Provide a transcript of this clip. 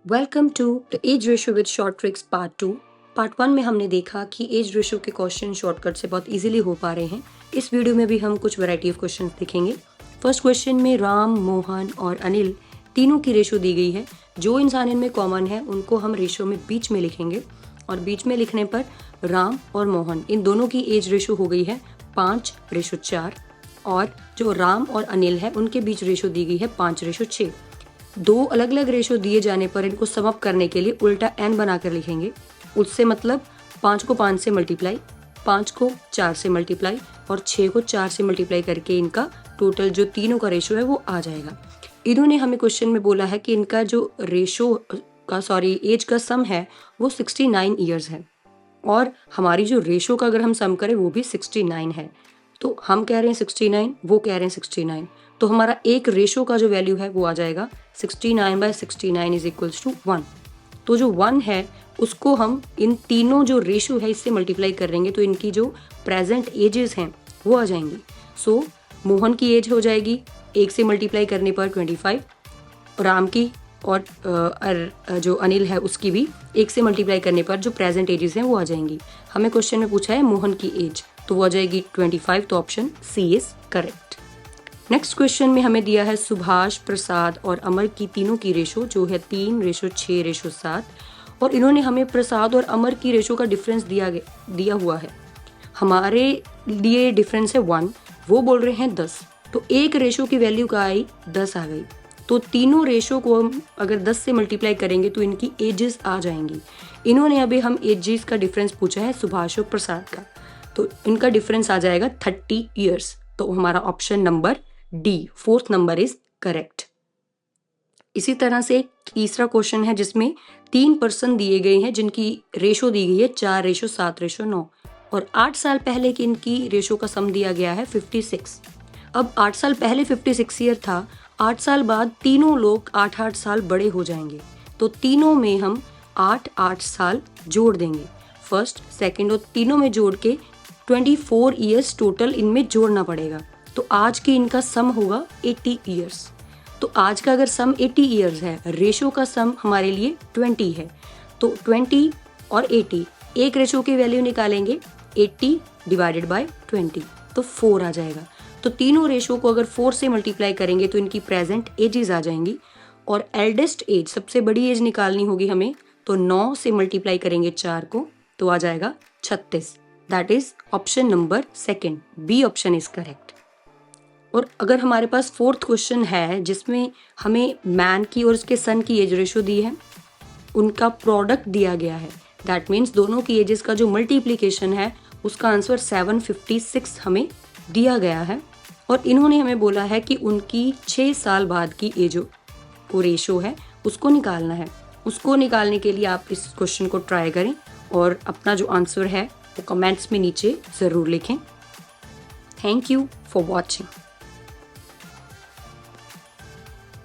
Welcome to the age ratio with short tricks part 2। Part 1 में हमने देखा कि एज रेशो के क्वेश्चन शॉर्टकट से बहुत इजीली हो पा रहे हैं। इस वीडियो में भी हम कुछ वैरायटी ऑफ क्वेश्चंस देखेंगे। फर्स्ट क्वेश्चन में राम, मोहन और अनिल तीनों की रेशो दी गई है। जो इंसान इनमें कॉमन है उनको हम रेशो में बीच में लिखेंगे और बीच में लिखने पर राम और मोहन इन दोनों की एज रेशो हो गई है 5:4 और जो राम और अनिल है उनके बीच रेशो दी गई है 5:6। दो अलग अलग रेशो दिए जाने पर इनको सम अप करने के लिए उल्टा n बनाकर लिखेंगे। उससे मतलब 5 को 5 से मल्टीप्लाई, 5 को 4 से मल्टीप्लाई और 6 को 4 से मल्टीप्लाई करके इनका टोटल जो तीनों का रेशो है वो आ जाएगा। इन्होंने हमें क्वेश्चन में बोला है कि इनका जो रेशो का एज का सम है वो 69 ईयर्स है और हमारी जो रेशो का अगर हम सम करें वो भी 69 है। तो हम कह रहे हैं 69, वो कह रहे हैं 69, तो हमारा एक रेशो का जो वैल्यू है वो आ जाएगा 69/69 इज इक्वल्स टू 1। तो जो 1 है उसको हम इन तीनों जो रेशो है इससे मल्टीप्लाई करेंगे तो इनकी जो प्रेजेंट एजेस हैं वो आ जाएंगी। सो मोहन की एज हो जाएगी 1 से मल्टीप्लाई करने पर 25, राम की और जो अनिल है उसकी भी 1 से मल्टीप्लाई करने पर जो प्रेजेंट एजेस हैं वो आ जाएंगी। हमें क्वेश्चन में पूछा है मोहन की एज, तो वो आ जाएगी 25, तो option C is correct. Next question में हमें दिया है सुभाष, प्रसाद और अमर की तीनों की रेशो जो है 3:6:7 और इन्होंने हमें प्रसाद और अमर की रेशो का डिफरेंस दिया हुआ है। हमारे लिए डिफरेंस है 1, वो बोल रहे हैं 10, तो एक रेशो की वैल्यू का आई 10 आ गई। तो तीनों रेशो को हम अगर 10 से मल्टीप्लाई करेंगे तो इनकी एजेस आ जाएंगी। इन्होंने अभी हम एजेस का डिफरेंस पूछा है सुभाष और प्रसाद का, तो इनका डिफरेंस आ जाएगा 30 ईयर्स। तो हमारा option number D, 4th number is correct. इसी तरह से तीसरा क्वेश्चन है जिसमें 3 पर्सन दिए गए हैं जिनकी रेशो दी गई है 4:7:9 और 8 साल पहले की इनकी रेशो का सम दिया गया है 56। अब 8 साल पहले 56 ईयर था, 8 साल बाद तीनों लोग 8-8 साल बड़े हो जाएंगे, तो तीनों में हम 8-8 साल जोड़ देंगे। फर्स्ट, सेकंड और तीनों में जोड़ के 24 ईयर्स टोटल इनमें जोड़ना पड़ेगा। तो आज की इनका सम होगा 80 ईयर्स। तो आज का अगर सम 80 ईयर्स है, रेशो का सम हमारे लिए 20 है, तो 20 और 80 एक रेशो की वैल्यू निकालेंगे 80 डिवाइडेड बाय 20, तो 4 आ जाएगा। तो तीनों रेशो को अगर 4 से मल्टीप्लाई करेंगे तो इनकी प्रेजेंट एजेस आ जाएंगी और एल्डेस्ट एज, सबसे बड़ी एज निकालनी होगी हमें, तो 9 से मल्टीप्लाई करेंगे 4 को, तो आ जाएगा 36। That is option number second, B option is correct. और अगर हमारे पास 4th क्वेश्चन है जिसमें हमें मैन की और उसके सन की एज रेशो दी है, उनका प्रोडक्ट दिया गया है, दैट मीन्स दोनों की एजेस का जो मल्टीप्लिकेशन है उसका आंसर 756 हमें दिया गया है और इन्होंने हमें बोला है कि उनकी 6 साल बाद की एज वो रेशो है उसको निकालना है। उसको निकालने के लिए आप इस क्वेश्चन को ट्राई करें और अपना जो आंसर है वो कमेंट्स में नीचे ज़रूर लिखें। Thank you for watching.